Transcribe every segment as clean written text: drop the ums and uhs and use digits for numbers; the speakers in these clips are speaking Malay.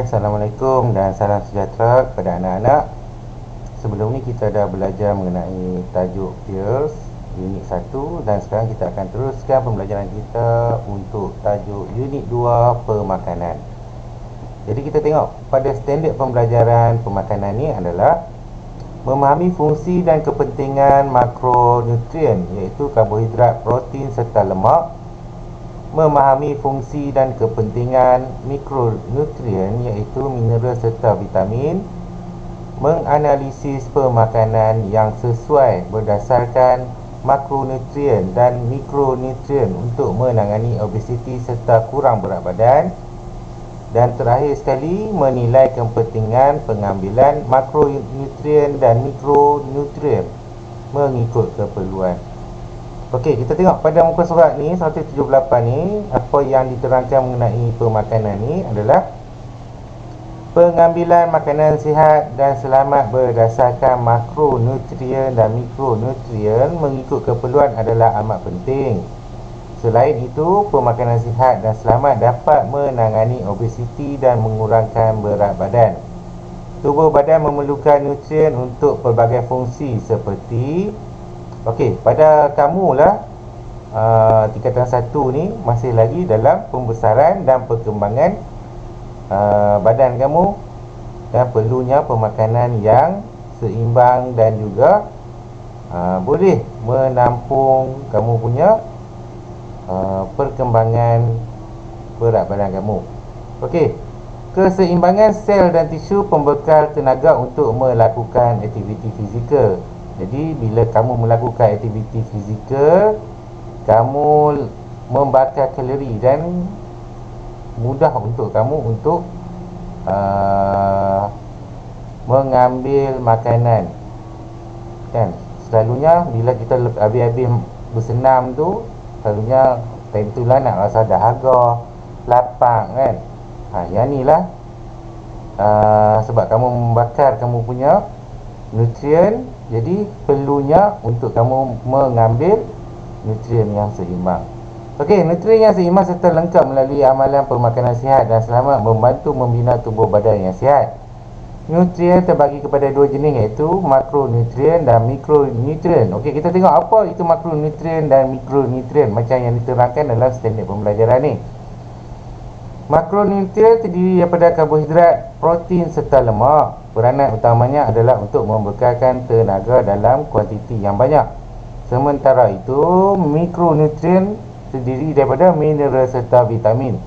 Assalamualaikum dan salam sejahtera kepada anak-anak. Sebelum ni kita dah belajar mengenai tajuk Peirce Unit 1 dan sekarang kita akan teruskan pembelajaran kita untuk tajuk Unit 2 Pemakanan. Jadi kita tengok pada standard pembelajaran pemakanan ni adalah memahami fungsi dan kepentingan makronutrien iaitu karbohidrat, protein serta lemak, memahami fungsi dan kepentingan mikronutrien iaitu mineral serta vitamin, menganalisis pemakanan yang sesuai berdasarkan makronutrien dan mikronutrien untuk menangani obesiti serta kurang berat badan, dan terakhir sekali menilai kepentingan pengambilan makronutrien dan mikronutrien mengikut keperluan. Okey, kita tengok pada muka surat ni 178 ni, apa yang diterangkan mengenai pemakanan ni adalah pengambilan makanan sihat dan selamat berdasarkan makronutrien dan mikronutrien mengikut keperluan adalah amat penting. Selain itu, pemakanan sihat dan selamat dapat menangani obesiti dan mengurangkan berat badan. Tubuh badan memerlukan nutrien untuk pelbagai fungsi seperti okey, pada kamulah tingkatan 1 ni masih lagi dalam pembesaran dan perkembangan badan kamu dan perlunya pemakanan yang seimbang dan juga boleh menampung kamu punya perkembangan berat badan kamu. Okey, keseimbangan sel dan tisu pembekal tenaga untuk melakukan aktiviti fizikal. Jadi bila kamu melakukan aktiviti fizikal, kamu membakar kalori dan mudah untuk kamu untuk mengambil makanan. Kan? Selalunya bila kita habis-habis bersenam tu, selalunya time tu lah nak rasa dahaga, lapang kan. Yang ni lah sebab kamu membakar kamu punya nutrien, jadi perlunya untuk kamu mengambil nutrien yang seimbang. Okey, nutrien yang seimbang serta lengkap melalui amalan pemakanan sihat dan selamat membantu membina tubuh badan yang sihat. Nutrien terbagi kepada dua jenis iaitu makronutrien dan mikronutrien. Okey, kita tengok apa itu makronutrien dan mikronutrien macam yang diterangkan dalam standard pembelajaran ni. Makronutrien terdiri daripada karbohidrat, protein serta lemak. Peranan utamanya adalah untuk membekalkan tenaga dalam kuantiti yang banyak. Sementara itu, mikronutrien terdiri daripada mineral serta vitamin.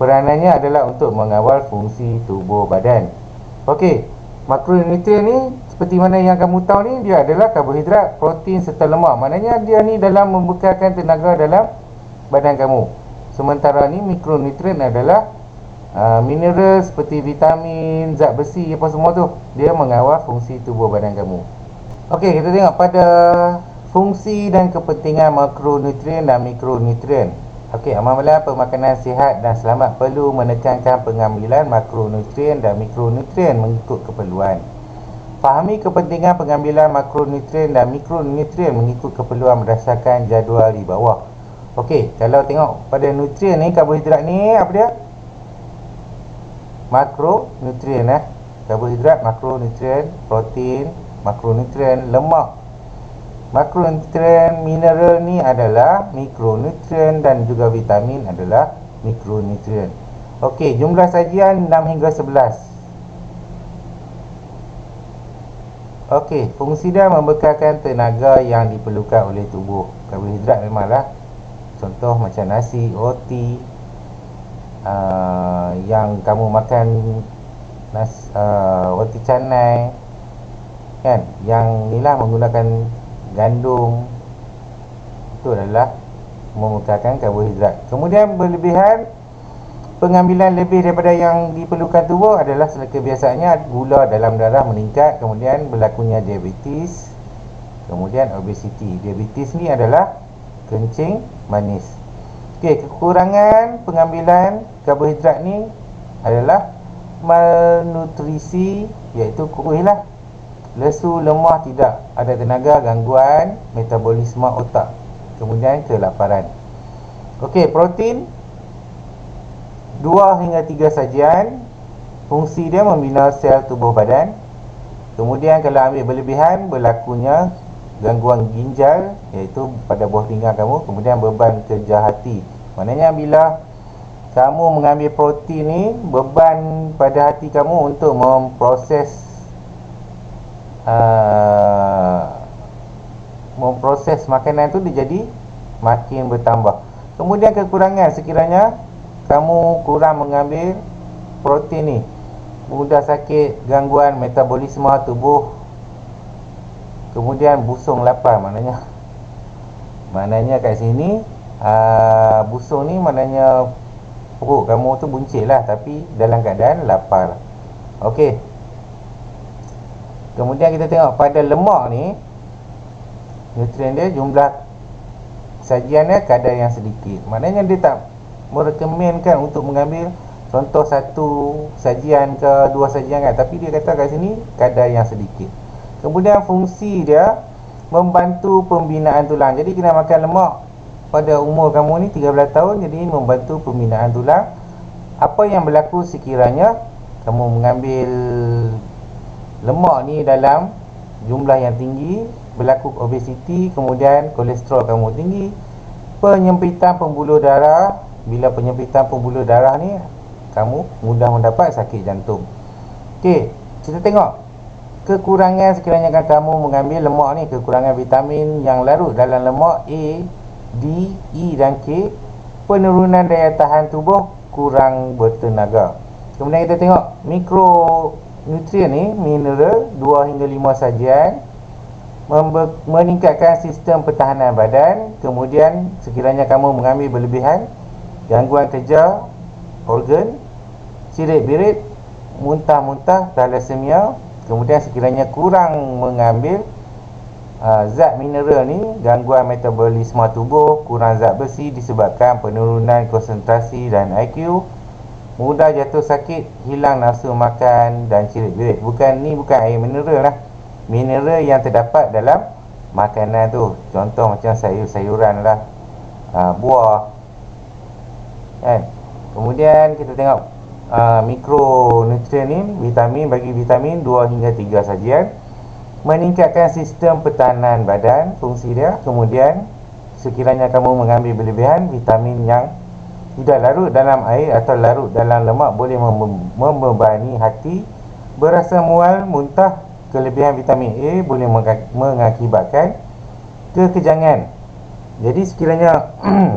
Peranannya adalah untuk mengawal fungsi tubuh badan. Okey, makronutrien ni seperti mana yang kamu tahu ni, dia adalah karbohidrat, protein serta lemak. Maknanya dia ni dalam membekalkan tenaga dalam badan kamu. Sementara ni mikronutrien adalah mineral seperti vitamin, zat besi, apa semua tu, dia mengawal fungsi tubuh badan kamu. Okey, kita tengok pada fungsi dan kepentingan makronutrien dan mikronutrien. Okey, amalan pemakanan sihat dan selamat perlu menekankan pengambilan makronutrien dan mikronutrien mengikut keperluan. Fahami kepentingan pengambilan makronutrien dan mikronutrien mengikut keperluan berdasarkan jadual di bawah. Okey, kalau tengok pada nutrien ni, karbohidrat ni apa dia? Makronutrien karbohidrat makronutrien, protein makronutrien, lemak makronutrien, mineral ni adalah mikronutrien dan juga vitamin adalah mikronutrien. Okey, jumlah sajian 6 hingga 11. Okey, fungsi dia membekalkan tenaga yang diperlukan oleh tubuh. Karbohidrat memanglah, contoh macam nasi, roti, yang kamu makan roti canai kan, yang inilah menggunakan gandum, itu adalah membekalkan karbohidrat. Kemudian berlebihan, pengambilan lebih daripada yang diperlukan tubuh adalah kebiasaannya gula dalam darah meningkat, kemudian berlakunya diabetes, kemudian obesiti. Diabetes ni adalah kencing manis. Okey, kekurangan pengambilan karbohidrat ni adalah malnutrisi, iaitu kuruslah, lesu, lemah, tidak ada tenaga, gangguan metabolisme otak, kemudian kelaparan. Okey, protein 2 hingga 3 sajian. fungsi dia membina sel tubuh badan. Kemudian kalau ambil berlebihan, berlakunya gangguan ginjal, iaitu pada buah pinggang kamu. Kemudian beban kerja hati. Maknanya bila kamu mengambil protein ni, beban pada hati kamu untuk memproses makanan tu dia jadi makin bertambah. Kemudian kekurangan, sekiranya kamu kurang mengambil protein ni, mudah sakit, gangguan metabolisme tubuh, kemudian busung lapar. Maknanya kat sini busung ni maknanya perut kamu tu buncit lah, tapi dalam keadaan lapar. Okey. Kemudian kita tengok pada lemak ni, nutrien dia, jumlah sajiannya kadar yang sedikit. Maknanya dia tak merekomenkan untuk mengambil contoh satu sajian ke dua sajian kan, tapi dia kata kat sini kadar yang sedikit. Kemudian fungsi dia membantu pembinaan tulang. Jadi kena makan lemak pada umur kamu ni 13 tahun, jadi membantu pembinaan tulang. Apa yang berlaku sekiranya kamu mengambil lemak ni dalam jumlah yang tinggi, berlaku obesiti, kemudian kolesterol kamu tinggi, penyempitan pembuluh darah. Bila penyempitan pembuluh darah ni, kamu mudah mendapat sakit jantung. Okey, kita tengok kekurangan sekiranya kamu mengambil lemak ni. Kekurangan vitamin yang larut dalam lemak A, D, E dan K. Penurunan daya tahan tubuh, kurang bertenaga. Kemudian kita tengok mikronutrien ni, mineral 2 hingga 5 sajian, meningkatkan sistem pertahanan badan. Kemudian sekiranya kamu mengambil berlebihan, gangguan kerja organ, cirit-birit, muntah-muntah, thalassemia. Kemudian sekiranya kurang mengambil zat mineral ni, gangguan metabolisme tubuh, kurang zat besi disebabkan penurunan konsentrasi dan IQ, mudah jatuh sakit, hilang nafsu makan dan cirit-birit. Bukan air mineral lah, mineral yang terdapat dalam makanan tu. Contoh macam sayur-sayuran lah, buah kan. Kemudian kita tengok mikronutrien ni, vitamin, bagi vitamin 2 hingga 3 sajian, meningkatkan sistem pertahanan badan, fungsi dia. Kemudian sekiranya kamu mengambil berlebihan, vitamin yang tidak larut dalam air atau larut dalam lemak boleh membebani hati, berasa mual, muntah. Kelebihan vitamin A boleh mengakibatkan kekejangan. Jadi sekiranya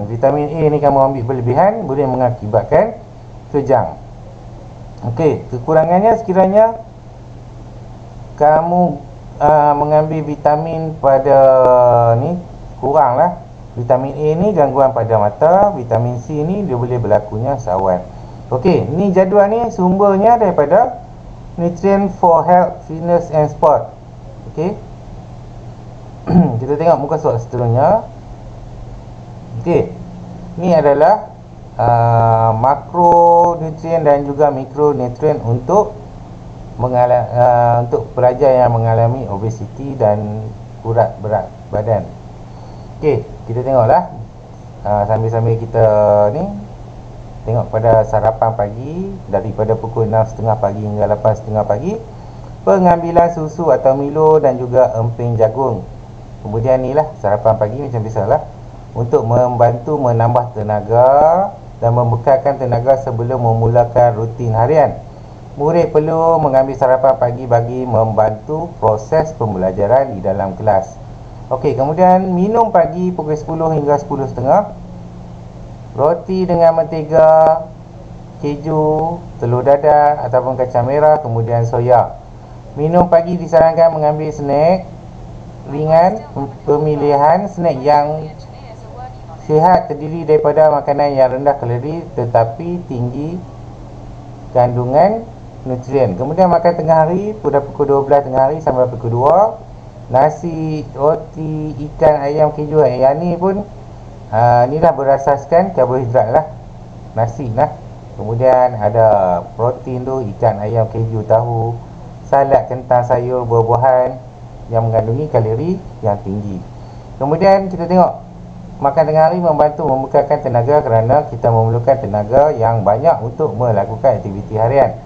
vitamin A ni kamu ambil berlebihan, boleh mengakibatkan kejang. Okey, kekurangannya sekiranya kamu mengambil vitamin pada ni kurang lah. Vitamin A ni gangguan pada mata, vitamin C ni dia boleh berlakunya sawan. Okey, ni jadual ni sumbernya daripada Nutrient for Health, Fitness and Sport. Okey. Kita tengok muka surat seterusnya. Okey. Ni adalah makronutrien dan juga mikronutrien untuk untuk pelajar yang mengalami obesiti dan urat berat badan. Okey, kita tengoklah sambil-sambil kita ni tengok pada sarapan pagi daripada pukul 6.30 pagi hingga 8.30 pagi. Pengambilan susu atau Milo dan juga emping jagung. Kemudian ni lah sarapan pagi macam biasalah, untuk membantu menambah tenaga dan membekalkan tenaga sebelum memulakan rutin harian. Murid perlu mengambil sarapan pagi bagi membantu proses pembelajaran di dalam kelas. Okey, kemudian minum pagi pukul 10 hingga 10.30. Roti dengan mentega, keju, telur dadah ataupun kacang merah, kemudian soya. Minum pagi disarankan mengambil snack ringan. Pemilihan snack yang sihat terdiri daripada makanan yang rendah kalori tetapi tinggi kandungan nutrien. Kemudian makan tengah hari pada pukul 12 tengah hari sampai pukul 2. Nasi, roti, ikan, ayam, keju. Yang ni pun ni dah berasaskan karbohidrat lah, nasi lah. Kemudian ada protein tu, ikan, ayam, keju, tahu, salad, kentang, sayur, buah-buahan yang mengandungi kalori yang tinggi. Kemudian kita tengok makan tengah hari membantu membekalkan tenaga kerana kita memerlukan tenaga yang banyak untuk melakukan aktiviti harian.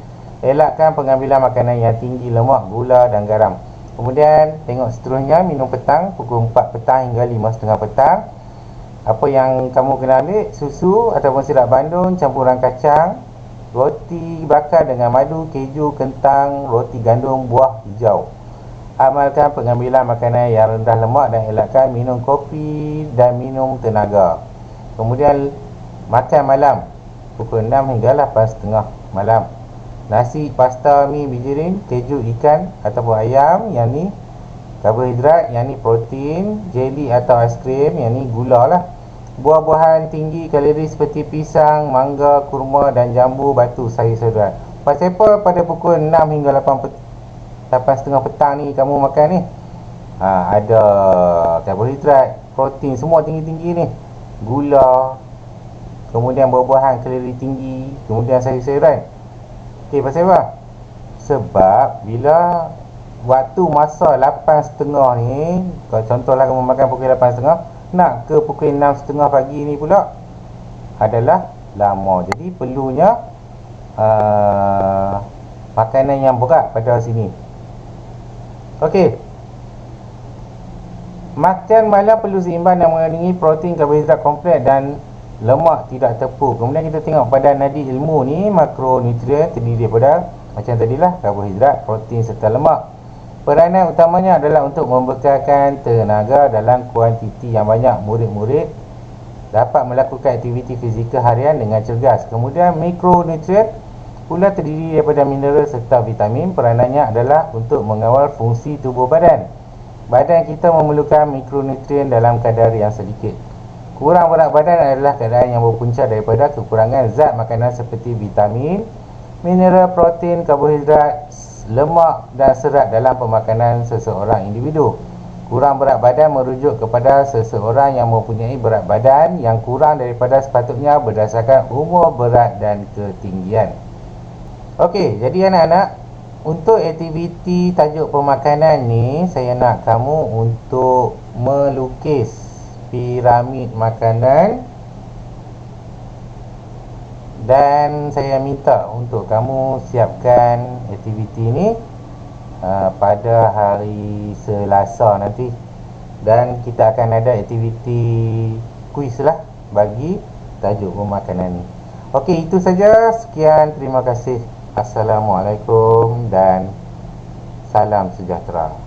Elakkan pengambilan makanan yang tinggi lemak, gula dan garam. Kemudian tengok seterusnya, minum petang pukul 4 petang hingga 5.30 petang. Apa yang kamu kena ambil? Susu ataupun sirap bandung, campuran kacang, roti bakar dengan madu, keju, kentang, roti gandum, buah hijau. Amalkan pengambilan makanan yang rendah lemak dan elakkan minum kopi dan minum tenaga. Kemudian makan malam pukul 6 hingga 8.30 malam. Nasi, pasta, mi, bijirin, keju, ikan ataupun ayam, yang ni karbohidrat, yang ni protein, jeli atau aiskrim, yang ni gula lah. Buah-buahan tinggi kalori seperti pisang, mangga, kurma dan jambu, batu, sayur-sayuran. Pasal apa pada pukul 6 hingga 8.30 petang ni kamu makan ni? Ada karbohidrat, protein, semua tinggi-tinggi ni. Gula, kemudian buah-buahan kalori tinggi, kemudian sayur-sayuran. Okey, pasal apa? Sebab bila waktu masa 8.30 ni, kalau contohlah kamu makan pukul 8.30, nak ke pukul 6.30 pagi ni pula adalah lama. Jadi perlunya makanan yang berat pada sini. Okey, makan malam perlu seimbang dan mengandungi protein, karbohidrat kompleks dan lemak tidak tepung. Kemudian kita tengok pada nadi ilmu ni, makronutrien terdiri daripada macam tadilah, karbohidrat, protein serta lemak. Peranan utamanya adalah untuk membekalkan tenaga dalam kuantiti yang banyak. Murid-murid dapat melakukan aktiviti fizikal harian dengan cergas. Kemudian mikronutrien pula terdiri daripada mineral serta vitamin. Peranannya adalah untuk mengawal fungsi tubuh badan. Badan kita memerlukan mikronutrien dalam kadar yang sedikit. Kurang berat badan adalah keadaan yang berpunca daripada kekurangan zat makanan seperti vitamin, mineral, protein, karbohidrat, lemak dan serat dalam pemakanan seseorang individu. Kurang berat badan merujuk kepada seseorang yang mempunyai berat badan yang kurang daripada sepatutnya berdasarkan umur, berat dan ketinggian. Okey, jadi anak-anak, untuk aktiviti tajuk pemakanan ni, saya nak kamu untuk melukis piramid makanan, dan saya minta untuk kamu siapkan aktiviti ni pada hari Selasa nanti, dan kita akan ada aktiviti kuis lah bagi tajuk pemakanan ni. Okey, itu saja. Sekian, terima kasih. Assalamualaikum dan salam sejahtera.